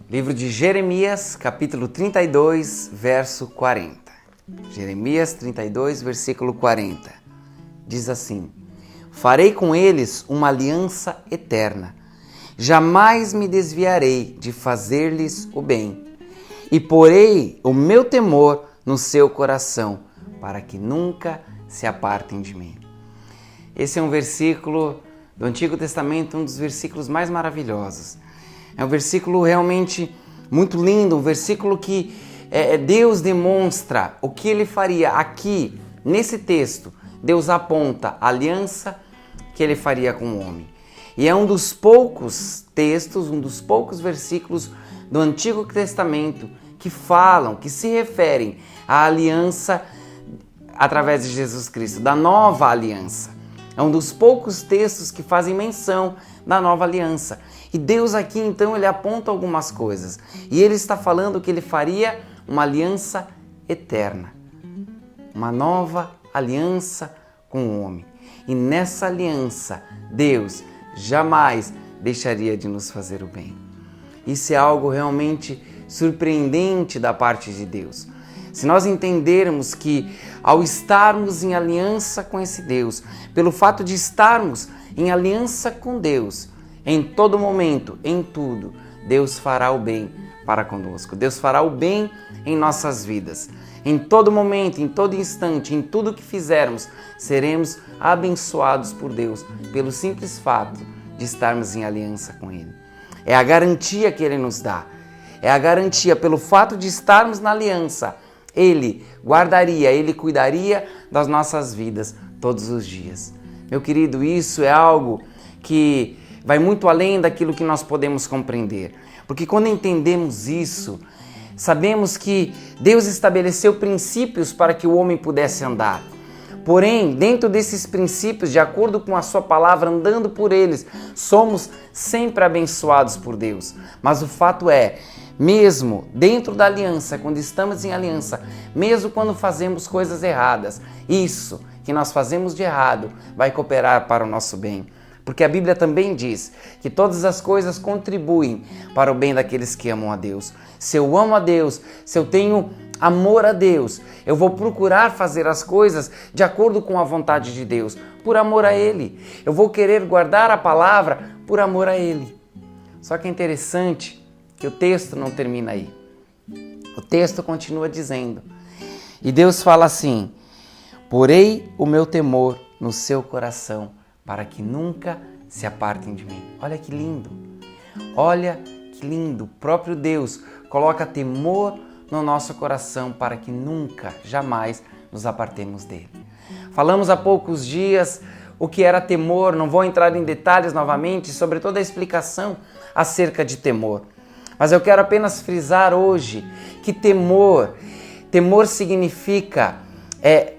Livro de Jeremias, capítulo 32, verso 40. Jeremias 32, versículo 40. Diz assim: Farei com eles uma aliança eterna. Jamais me desviarei de fazer-lhes o bem. E porei o meu temor no seu coração, para que nunca se apartem de mim. Esse é um versículo do Antigo Testamento, um dos versículos mais maravilhosos. É um versículo realmente muito lindo, um versículo que Deus demonstra o que Ele faria. Aqui, nesse texto, Deus aponta a aliança que Ele faria com o homem. E é um dos poucos textos, um dos poucos versículos do Antigo Testamento que falam, que se referem à aliança através de Jesus Cristo, da nova aliança. É um dos poucos textos que fazem menção da nova aliança. E Deus aqui, então, ele aponta algumas coisas. E ele está falando que ele faria uma aliança eterna. Uma nova aliança com o homem. E nessa aliança, Deus jamais deixaria de nos fazer o bem. Isso é algo realmente surpreendente da parte de Deus. Se nós entendermos que ao estarmos em aliança com esse Deus, pelo fato de estarmos em aliança com Deus, em todo momento, em tudo, Deus fará o bem para conosco. Deus fará o bem em nossas vidas. Em todo momento, em todo instante, em tudo que fizermos, seremos abençoados por Deus, pelo simples fato de estarmos em aliança com Ele. É a garantia que Ele nos dá. É a garantia, pelo fato de estarmos na aliança, Ele guardaria, Ele cuidaria das nossas vidas todos os dias. Meu querido, isso é algo que vai muito além daquilo que nós podemos compreender. Porque quando entendemos isso, sabemos que Deus estabeleceu princípios para que o homem pudesse andar. Porém, dentro desses princípios, de acordo com a sua palavra, andando por eles, somos sempre abençoados por Deus. Mas o fato é, mesmo dentro da aliança, quando estamos em aliança, mesmo quando fazemos coisas erradas, isso que nós fazemos de errado vai cooperar para o nosso bem. Porque a Bíblia também diz que todas as coisas contribuem para o bem daqueles que amam a Deus. Se eu amo a Deus, se eu tenho amor a Deus, eu vou procurar fazer as coisas de acordo com a vontade de Deus, por amor a Ele. Eu vou querer guardar a palavra por amor a Ele. Só que é interessante que o texto não termina aí. O texto continua dizendo, e Deus fala assim: porei o meu temor no seu coração, para que nunca se apartem de mim. Olha que lindo! Olha que lindo! O próprio Deus coloca temor no nosso coração para que nunca, jamais nos apartemos dele. Falamos há poucos dias o que era temor, não vou entrar em detalhes novamente sobre toda a explicação acerca de temor. Mas eu quero apenas frisar hoje que temor significa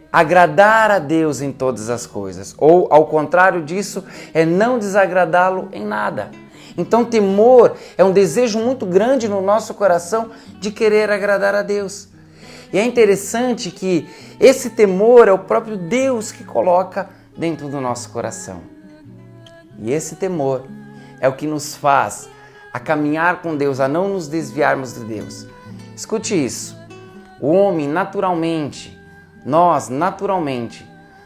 agradar a Deus em todas as coisas, ou ao contrário disso, é não desagradá-lo em nada. Então temor é um desejo muito grande no nosso coração de querer agradar a Deus. E é interessante que esse temor é o próprio Deus que coloca dentro do nosso coração. E esse temor é o que nos faz a caminhar com Deus, a não nos desviarmos de Deus. Escute isso. O homem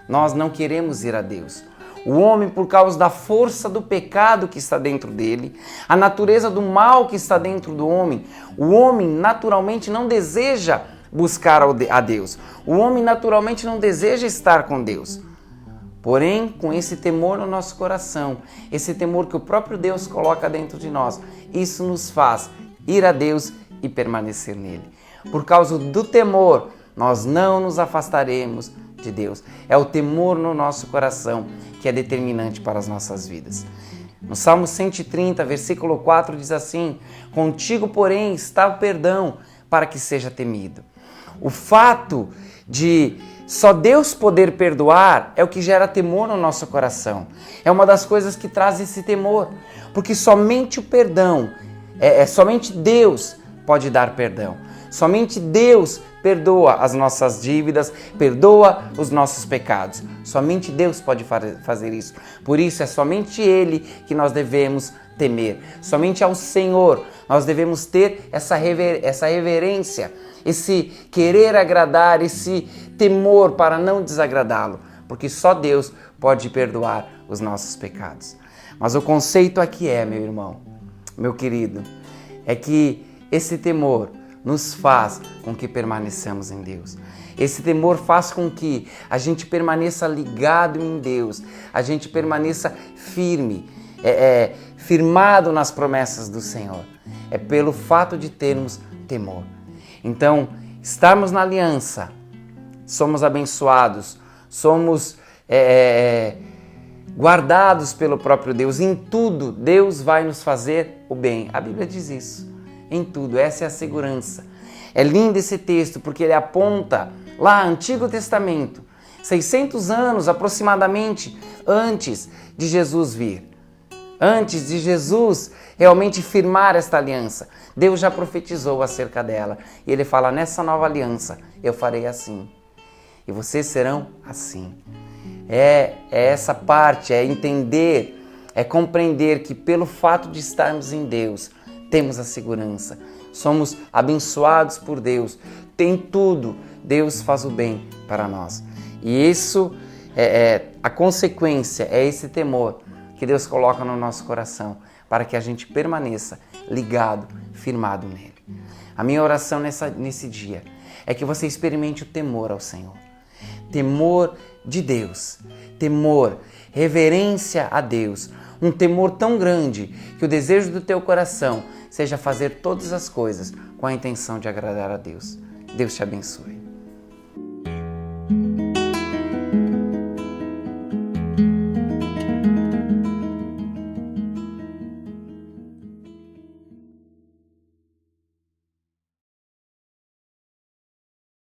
nós não queremos ir a Deus. O homem, por causa da força do pecado que está dentro dele, a natureza do mal que está dentro do homem, o homem naturalmente não deseja buscar a Deus. O homem naturalmente não deseja estar com Deus. Porém, com esse temor no nosso coração, esse temor que o próprio Deus coloca dentro de nós, isso nos faz ir a Deus e permanecer nele. Por causa do temor, nós não nos afastaremos de Deus. É o temor no nosso coração que é determinante para as nossas vidas. No Salmo 130, versículo 4 diz assim: contigo, porém, está o perdão para que seja temido. O fato de só Deus poder perdoar é o que gera temor no nosso coração. É uma das coisas que traz esse temor, porque somente o perdão, somente Deus pode dar perdão. Somente Deus perdoa as nossas dívidas, perdoa os nossos pecados. Somente Deus pode fazer isso. Por isso é somente Ele que nós devemos temer. Somente ao Senhor nós devemos ter essa reverência, esse querer agradar, esse temor para não desagradá-lo. Porque só Deus pode perdoar os nossos pecados. Mas o conceito aqui é, meu irmão, meu querido, é que esse temor nos faz com que permaneçamos em Deus. Esse temor faz com que a gente permaneça ligado em Deus, a gente permaneça firme, firmado nas promessas do Senhor. É pelo fato de termos temor. Então, estarmos na aliança, somos abençoados, somos guardados pelo próprio Deus. Em tudo, Deus vai nos fazer o bem. A Bíblia diz isso. Em tudo, essa é a segurança. É lindo esse texto porque ele aponta lá, Antigo Testamento, 600 anos aproximadamente antes de Jesus vir. Antes de Jesus realmente firmar esta aliança, Deus já profetizou acerca dela. E ele fala, nessa nova aliança, eu farei assim. E vocês serão assim. É essa parte, é entender, é compreender que pelo fato de estarmos em Deus, temos a segurança, somos abençoados por Deus, tem tudo, Deus faz o bem para nós. E isso, a consequência, é esse temor que Deus coloca no nosso coração, para que a gente permaneça ligado, firmado nele. A minha oração nesse dia é que você experimente o temor ao Senhor. Temor de Deus, temor, reverência a Deus, um temor tão grande que o desejo do teu coração seja fazer todas as coisas com a intenção de agradar a Deus. Deus te abençoe.